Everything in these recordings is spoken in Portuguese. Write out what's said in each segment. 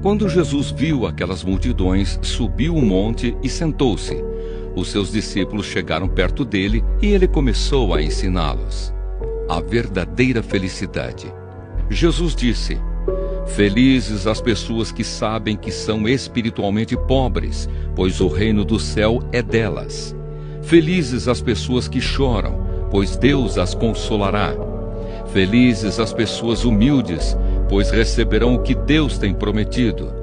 Quando Jesus viu aquelas multidões, subiu o monte e sentou-se. Os seus discípulos chegaram perto dele e ele começou a ensiná-los a verdadeira felicidade. Jesus disse: felizes as pessoas que sabem que são espiritualmente pobres, pois o reino do céu é delas. Felizes as pessoas que choram, pois Deus as consolará. Felizes as pessoas humildes, pois receberão o que Deus tem prometido.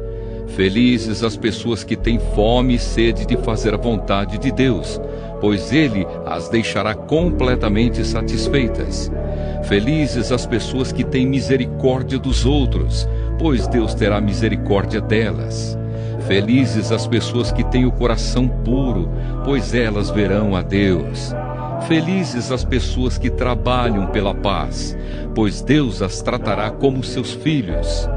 Felizes as pessoas que têm fome e sede de fazer a vontade de Deus, pois Ele as deixará completamente satisfeitas. Felizes as pessoas que têm misericórdia dos outros, pois Deus terá misericórdia delas. Felizes as pessoas que têm o coração puro, pois elas verão a Deus. Felizes as pessoas que trabalham pela paz, pois Deus as tratará como seus filhos.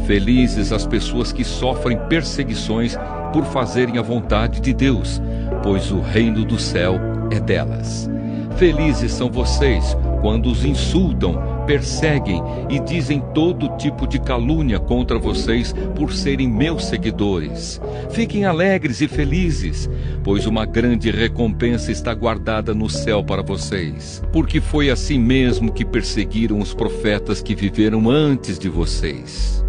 Felizes as pessoas que sofrem perseguições por fazerem a vontade de Deus, pois o reino do céu é delas. Felizes são vocês quando os insultam, perseguem e dizem todo tipo de calúnia contra vocês por serem meus seguidores. Fiquem alegres e felizes, pois uma grande recompensa está guardada no céu para vocês. Porque foi assim mesmo que perseguiram os profetas que viveram antes de vocês.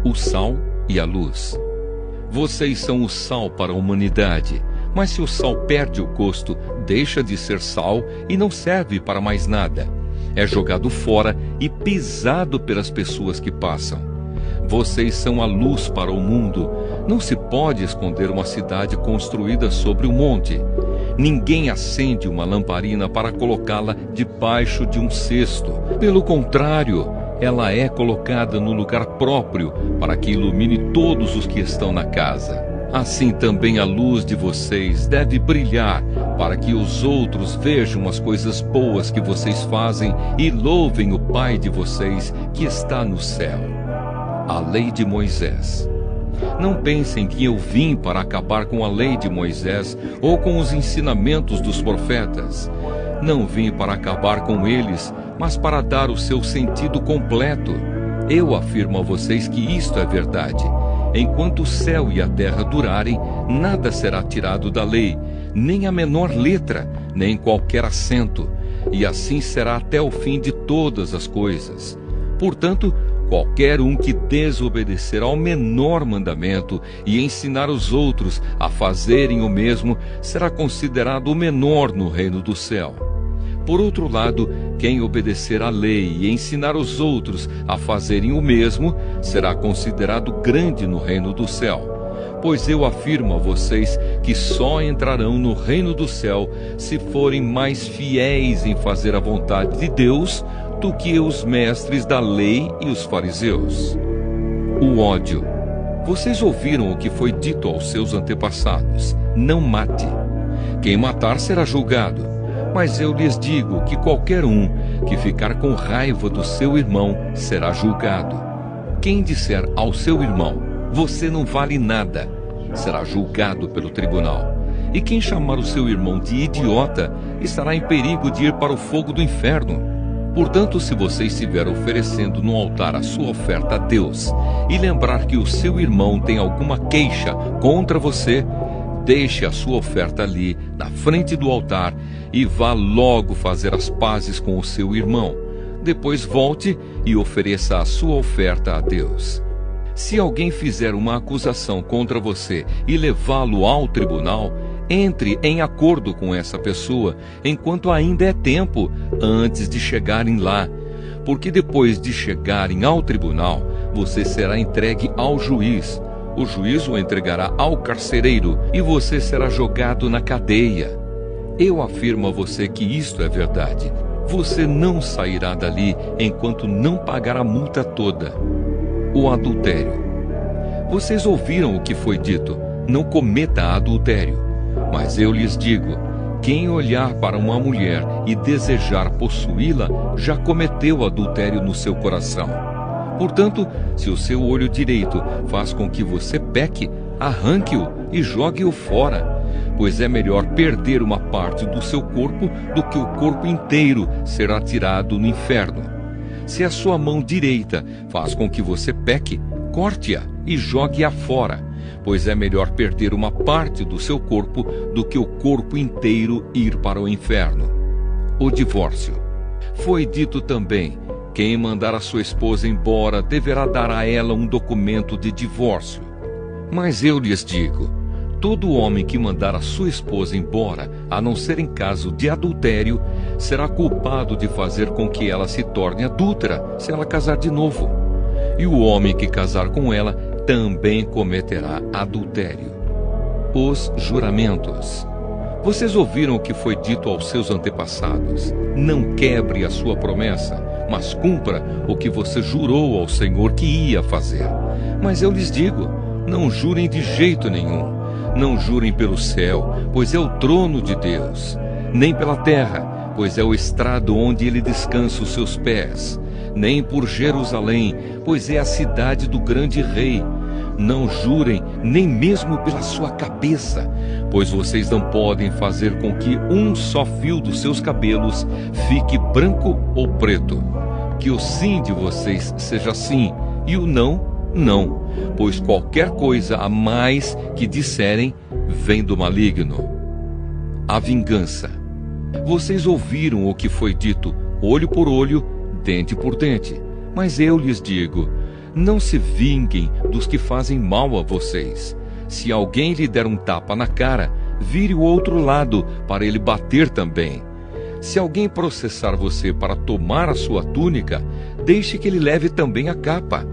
O sal e a luz. Vocês são o sal para a humanidade, mas se o sal perde o gosto, deixa de ser sal e não serve para mais nada. É jogado fora e pisado pelas pessoas que passam. Vocês são a luz para o mundo. Não se pode esconder uma cidade construída sobre um monte. Ninguém acende uma lamparina para colocá-la debaixo de um cesto. Pelo contrário, ela é colocada no lugar próprio para que ilumine todos os que estão na casa. Assim também a luz de vocês deve brilhar, para que os outros vejam as coisas boas que vocês fazem e louvem o Pai de vocês que está no céu. A lei de Moisés. Não pensem que eu vim para acabar com a lei de Moisés ou com os ensinamentos dos profetas. Não vim para acabar com eles, mas para dar o seu sentido completo. Eu afirmo a vocês que isto é verdade. Enquanto o céu e a terra durarem, nada será tirado da lei, nem a menor letra, nem qualquer acento, e assim será até o fim de todas as coisas. Portanto, qualquer um que desobedecer ao menor mandamento e ensinar os outros a fazerem o mesmo, será considerado o menor no reino do céu. Por outro lado, quem obedecer à lei e ensinar os outros a fazerem o mesmo, será considerado grande no reino do céu. Pois eu afirmo a vocês que só entrarão no reino do céu se forem mais fiéis em fazer a vontade de Deus do que os mestres da lei e os fariseus. O ódio. Vocês ouviram o que foi dito aos seus antepassados: não mate. Quem matar será julgado. Mas eu lhes digo que qualquer um que ficar com raiva do seu irmão será julgado. Quem disser ao seu irmão: você não vale nada, será julgado pelo tribunal. E quem chamar o seu irmão de idiota estará em perigo de ir para o fogo do inferno. Portanto, se você estiver oferecendo no altar a sua oferta a Deus e lembrar que o seu irmão tem alguma queixa contra você, deixe a sua oferta ali, na frente do altar, e vá logo fazer as pazes com o seu irmão. Depois volte e ofereça a sua oferta a Deus. Se alguém fizer uma acusação contra você e levá-lo ao tribunal, entre em acordo com essa pessoa, enquanto ainda é tempo, antes de chegarem lá. Porque depois de chegarem ao tribunal, você será entregue ao juiz. O juiz o entregará ao carcereiro e você será jogado na cadeia. Eu afirmo a você que isto é verdade. Você não sairá dali enquanto não pagar a multa toda. O adultério. Vocês ouviram o que foi dito: não cometa adultério. Mas eu lhes digo: quem olhar para uma mulher e desejar possuí-la, já cometeu adultério no seu coração. Portanto, se o seu olho direito faz com que você peque, arranque-o e jogue-o fora, pois é melhor perder uma parte do seu corpo do que o corpo inteiro ser atirado no inferno. Se a sua mão direita faz com que você peque, corte-a e jogue-a fora, pois é melhor perder uma parte do seu corpo do que o corpo inteiro ir para o inferno. O divórcio. Foi dito também: quem mandar a sua esposa embora deverá dar a ela um documento de divórcio. Mas eu lhes digo: todo homem que mandar a sua esposa embora, a não ser em caso de adultério, será culpado de fazer com que ela se torne adúltera, se ela casar de novo. E o homem que casar com ela também cometerá adultério. Os juramentos. Vocês ouviram o que foi dito aos seus antepassados: não quebre a sua promessa, mas cumpra o que você jurou ao Senhor que ia fazer. Mas eu lhes digo: não jurem de jeito nenhum. Não jurem pelo céu, pois é o trono de Deus, nem pela terra, pois é o estrado onde ele descansa os seus pés, nem por Jerusalém, pois é a cidade do grande rei. Não jurem nem mesmo pela sua cabeça, pois vocês não podem fazer com que um só fio dos seus cabelos fique branco ou preto. Que o sim de vocês seja sim, e o não, não, pois qualquer coisa a mais que disserem vem do maligno. A vingança. Vocês ouviram o que foi dito: olho por olho, dente por dente. Mas eu lhes digo: não se vinguem dos que fazem mal a vocês. Se alguém lhe der um tapa na cara, vire o outro lado para ele bater também. Se alguém processar você para tomar a sua túnica, deixe que ele leve também a capa.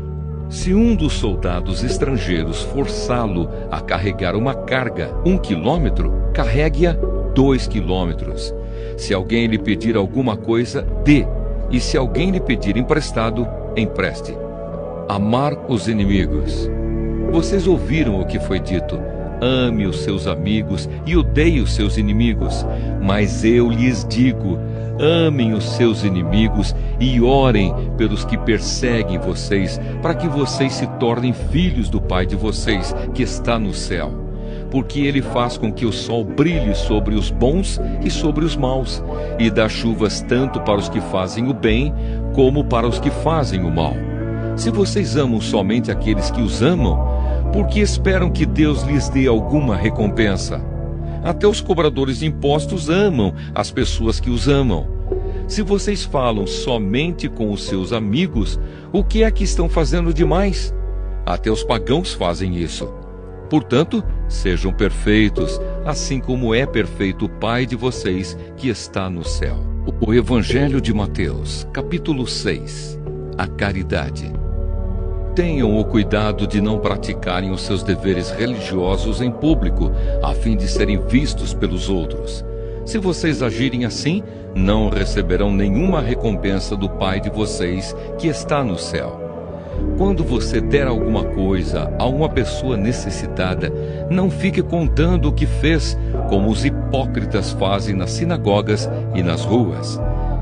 Se um dos soldados estrangeiros forçá-lo a carregar uma carga 1 quilômetro, carregue-a 2 quilômetros. Se alguém lhe pedir alguma coisa, dê. E se alguém lhe pedir emprestado, empreste. Amar os inimigos. Vocês ouviram o que foi dito: ame os seus amigos e odeie os seus inimigos. Mas eu lhes digo: amem os seus inimigos e orem pelos que perseguem vocês, para que vocês se tornem filhos do Pai de vocês, que está no céu. Porque ele faz com que o sol brilhe sobre os bons e sobre os maus, e dá chuvas tanto para os que fazem o bem, como para os que fazem o mal. Se vocês amam somente aqueles que os amam, por que esperam que Deus lhes dê alguma recompensa? Até os cobradores de impostos amam as pessoas que os amam. Se vocês falam somente com os seus amigos, o que é que estão fazendo demais? Até os pagãos fazem isso. Portanto, sejam perfeitos, assim como é perfeito o Pai de vocês que está no céu. O Evangelho de Mateus, capítulo 6. A caridade. Tenham o cuidado de não praticarem os seus deveres religiosos em público, a fim de serem vistos pelos outros. Se vocês agirem assim, não receberão nenhuma recompensa do Pai de vocês que está no céu. Quando você der alguma coisa a uma pessoa necessitada, não fique contando o que fez, como os hipócritas fazem nas sinagogas e nas ruas.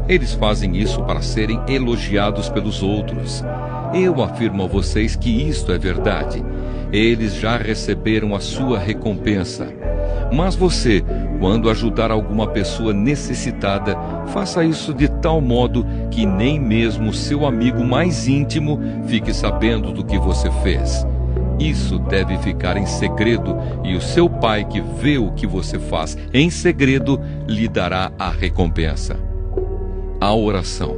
Eles fazem isso para serem elogiados pelos outros. Eu afirmo a vocês que isto é verdade. Eles já receberam a sua recompensa. Mas você, quando ajudar alguma pessoa necessitada, faça isso de tal modo que nem mesmo seu amigo mais íntimo fique sabendo do que você fez. Isso deve ficar em segredo, e o seu Pai que vê o que você faz em segredo lhe dará a recompensa. A oração.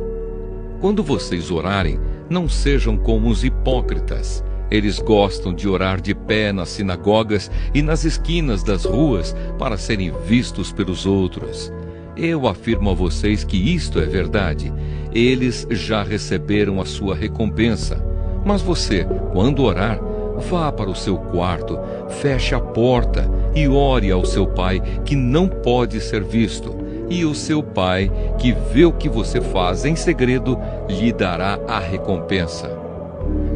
Quando vocês orarem, não sejam como os hipócritas. Eles gostam de orar de pé nas sinagogas e nas esquinas das ruas para serem vistos pelos outros. Eu afirmo a vocês que isto é verdade. Eles já receberam a sua recompensa. Mas você, quando orar, vá para o seu quarto, feche a porta e ore ao seu Pai, que não pode ser visto. E o seu Pai, que vê o que você faz em segredo, lhe dará a recompensa.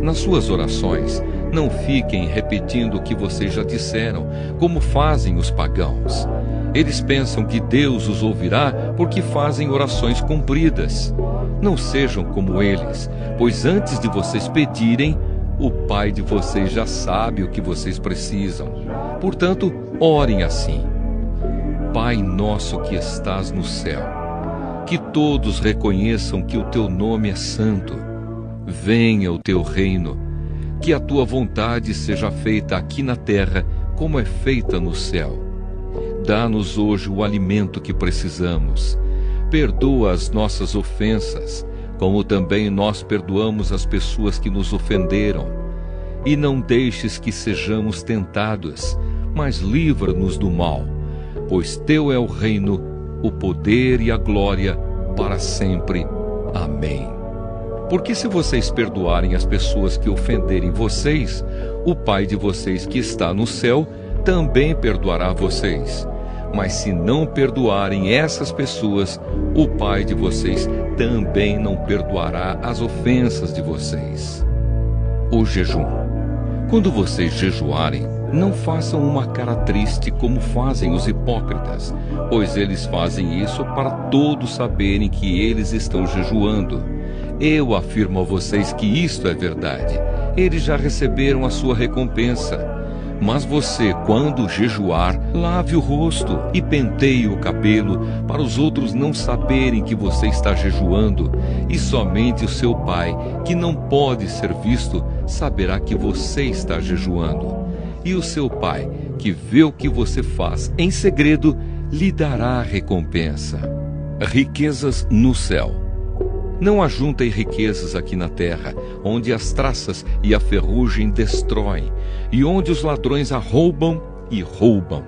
Nas suas orações, não fiquem repetindo o que vocês já disseram, como fazem os pagãos. Eles pensam que Deus os ouvirá porque fazem orações compridas. Não sejam como eles, pois antes de vocês pedirem, o Pai de vocês já sabe o que vocês precisam. Portanto, orem assim: Pai nosso que estás no céu, que todos reconheçam que o teu nome é santo. Venha o teu reino, que a tua vontade seja feita aqui na terra, como é feita no céu. Dá-nos hoje o alimento que precisamos. Perdoa as nossas ofensas, como também nós perdoamos as pessoas que nos ofenderam. E não deixes que sejamos tentados, mas livra-nos do mal, pois teu é o reino, o poder e a glória para sempre. Amém. Porque se vocês perdoarem as pessoas que ofenderem vocês, o Pai de vocês que está no céu também perdoará vocês. Mas se não perdoarem essas pessoas, o Pai de vocês também não perdoará as ofensas de vocês. O jejum. Quando vocês jejuarem, não façam uma cara triste como fazem os hipócritas, pois eles fazem isso para todos saberem que eles estão jejuando. Eu afirmo a vocês que isto é verdade. Eles já receberam a sua recompensa. Mas você, quando jejuar, lave o rosto e penteie o cabelo, para os outros não saberem que você está jejuando, e somente o seu Pai, que não pode ser visto, saberá que você está jejuando. E o seu Pai, que vê o que você faz em segredo, lhe dará a recompensa. Riquezas no céu. Não ajuntem riquezas aqui na terra, onde as traças e a ferrugem destroem, e onde os ladrões arrombam e roubam.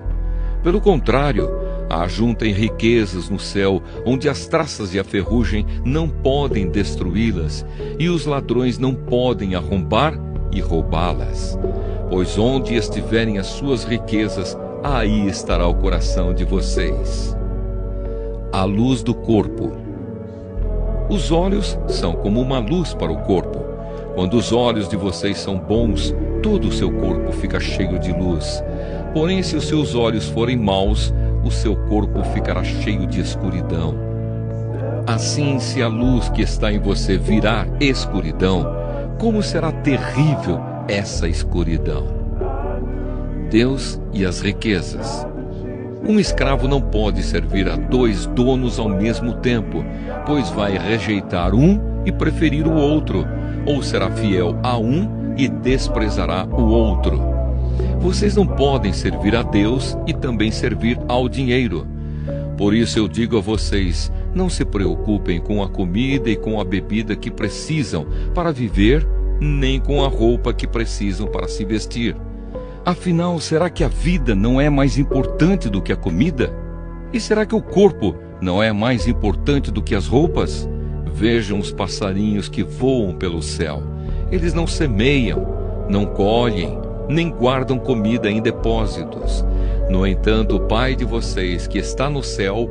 Pelo contrário, ajuntem riquezas no céu, onde as traças e a ferrugem não podem destruí-las, e os ladrões não podem arrombar e roubá-las. Pois onde estiverem as suas riquezas, aí estará o coração de vocês. A luz do corpo. Os olhos são como uma luz para o corpo. Quando os olhos de vocês são bons, todo o seu corpo fica cheio de luz. Porém, se os seus olhos forem maus, o seu corpo ficará cheio de escuridão. Assim, se a luz que está em você virar escuridão, como será terrível essa escuridão? Deus e as riquezas. Um escravo não pode servir a dois donos ao mesmo tempo, pois vai rejeitar um e preferir o outro, ou será fiel a um e desprezará o outro. Vocês não podem servir a Deus e também servir ao dinheiro. Por isso eu digo a vocês, não se preocupem com a comida e com a bebida que precisam para viver, nem com a roupa que precisam para se vestir. Afinal, será que a vida não é mais importante do que a comida? E será que o corpo não é mais importante do que as roupas? Vejam os passarinhos que voam pelo céu. Eles não semeiam, não colhem, nem guardam comida em depósitos. No entanto, o Pai de vocês, que está no céu,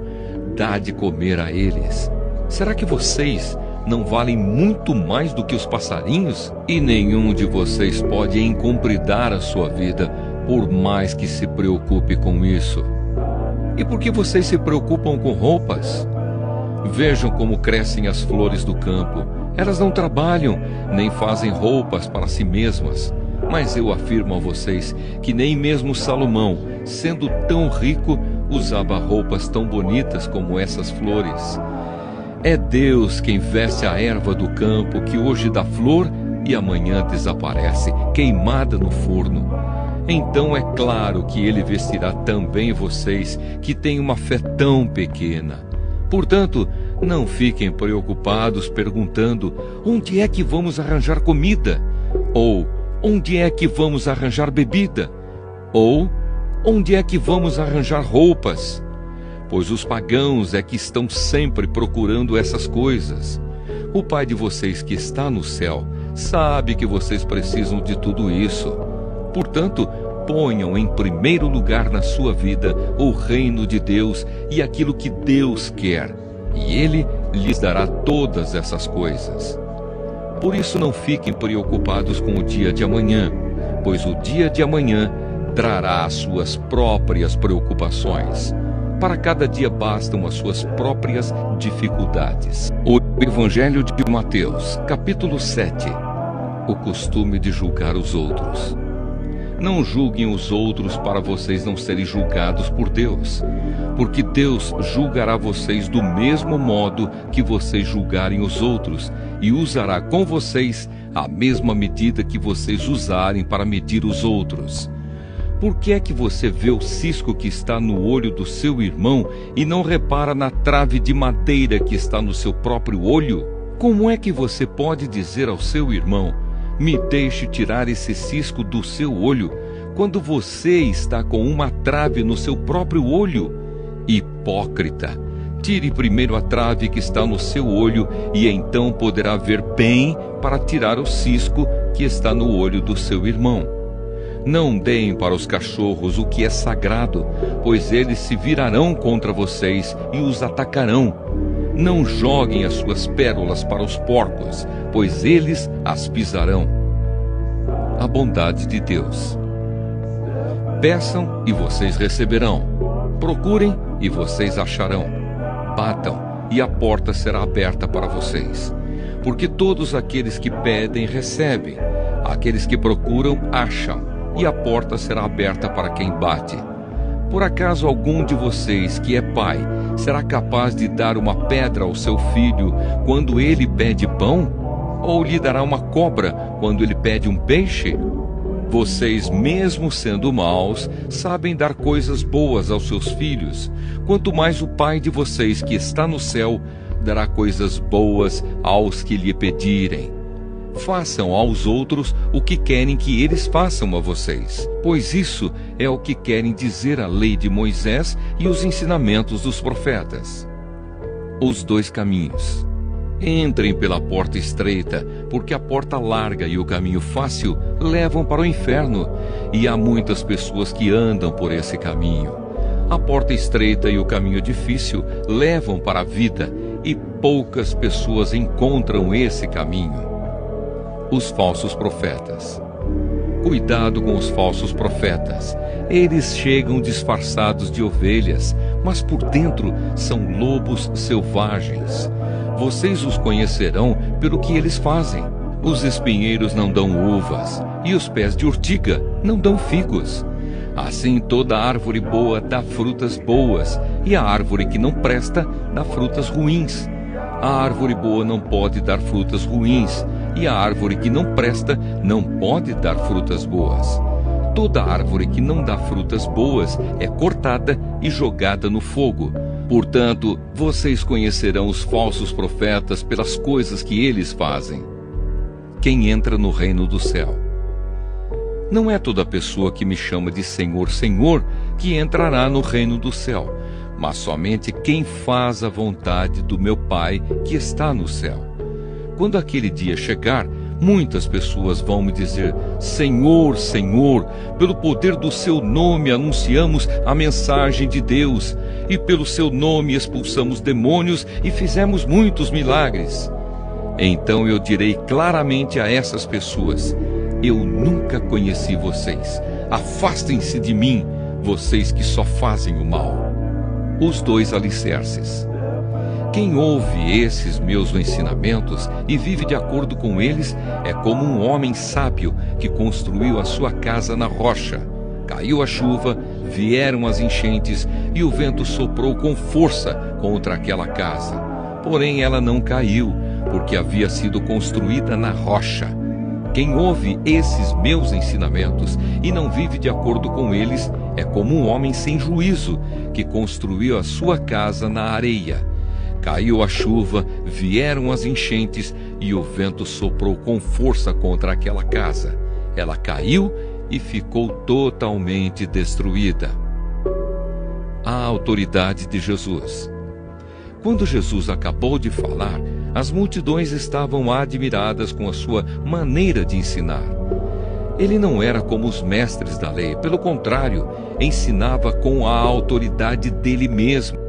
dá de comer a eles. Será que vocês não valem muito mais do que os passarinhos? E nenhum de vocês pode encompridar a sua vida, por mais que se preocupe com isso. E por que vocês se preocupam com roupas? Vejam como crescem as flores do campo. Elas não trabalham, nem fazem roupas para si mesmas. Mas eu afirmo a vocês que nem mesmo Salomão, sendo tão rico, usava roupas tão bonitas como essas flores. É Deus quem veste a erva do campo, que hoje dá flor e amanhã desaparece, queimada no forno. Então é claro que Ele vestirá também vocês, que têm uma fé tão pequena. Portanto, não fiquem preocupados perguntando: onde é que vamos arranjar comida? Ou onde é que vamos arranjar bebida? Ou onde é que vamos arranjar roupas? Pois os pagãos é que estão sempre procurando essas coisas. O Pai de vocês que está no céu sabe que vocês precisam de tudo isso. Portanto, ponham em primeiro lugar na sua vida o reino de Deus e aquilo que Deus quer, e Ele lhes dará todas essas coisas. Por isso não fiquem preocupados com o dia de amanhã, pois o dia de amanhã trará as suas próprias preocupações. Para cada dia bastam as suas próprias dificuldades. O Evangelho de Mateus, capítulo 7. O costume de julgar os outros. Não julguem os outros para vocês não serem julgados por Deus, porque Deus julgará vocês do mesmo modo que vocês julgarem os outros, e usará com vocês a mesma medida que vocês usarem para medir os outros. Por que é que você vê o cisco que está no olho do seu irmão e não repara na trave de madeira que está no seu próprio olho? Como é que você pode dizer ao seu irmão: me deixe tirar esse cisco do seu olho, quando você está com uma trave no seu próprio olho? Hipócrita! Tire primeiro a trave que está no seu olho, e então poderá ver bem para tirar o cisco que está no olho do seu irmão. Não deem para os cachorros o que é sagrado, pois eles se virarão contra vocês e os atacarão. Não joguem as suas pérolas para os porcos, pois eles as pisarão. A bondade de Deus. Peçam e vocês receberão. Procurem e vocês acharão. Batam e a porta será aberta para vocês. Porque todos aqueles que pedem recebem, aqueles que procuram acham, e a porta será aberta para quem bate. Por acaso algum de vocês que é pai será capaz de dar uma pedra ao seu filho quando ele pede pão? Ou lhe dará uma cobra quando ele pede um peixe? Vocês, mesmo sendo maus, sabem dar coisas boas aos seus filhos. Quanto mais o Pai de vocês que está no céu dará coisas boas aos que lhe pedirem. Façam aos outros o que querem que eles façam a vocês, pois isso é o que querem dizer a lei de Moisés e os ensinamentos dos profetas. Os dois caminhos. Entrem pela porta estreita, porque a porta larga e o caminho fácil levam para o inferno, e há muitas pessoas que andam por esse caminho. A porta estreita e o caminho difícil levam para a vida, e poucas pessoas encontram esse caminho. Os falsos profetas. Cuidado com os falsos profetas. Eles chegam disfarçados de ovelhas, mas por dentro são lobos selvagens. Vocês os conhecerão pelo que eles fazem. Os espinheiros não dão uvas, e os pés de urtiga não dão figos. Assim toda árvore boa dá frutas boas, e a árvore que não presta dá frutas ruins. A árvore boa não pode dar frutas ruins, e a árvore que não presta não pode dar frutas boas. Toda árvore que não dá frutas boas é cortada e jogada no fogo. Portanto, vocês conhecerão os falsos profetas pelas coisas que eles fazem. Quem entra no reino do céu. Não é toda pessoa que me chama de Senhor, Senhor, que entrará no reino do céu, mas somente quem faz a vontade do meu Pai que está no céu. Quando aquele dia chegar, muitas pessoas vão me dizer: Senhor, Senhor, pelo poder do seu nome anunciamos a mensagem de Deus, e pelo seu nome expulsamos demônios e fizemos muitos milagres. Então eu direi claramente a essas pessoas: eu nunca conheci vocês. Afastem-se de mim, vocês que só fazem o mal. Os dois alicerces. Quem ouve esses meus ensinamentos e vive de acordo com eles é como um homem sábio que construiu a sua casa na rocha. Caiu a chuva, vieram as enchentes e o vento soprou com força contra aquela casa. Porém ela não caiu, porque havia sido construída na rocha. Quem ouve esses meus ensinamentos e não vive de acordo com eles é como um homem sem juízo que construiu a sua casa na areia. Caiu a chuva, vieram as enchentes e o vento soprou com força contra aquela casa. Ela caiu e ficou totalmente destruída. A autoridade de Jesus. Quando Jesus acabou de falar, as multidões estavam admiradas com a sua maneira de ensinar. Ele não era como os mestres da lei, pelo contrário, ensinava com a autoridade dele mesmo.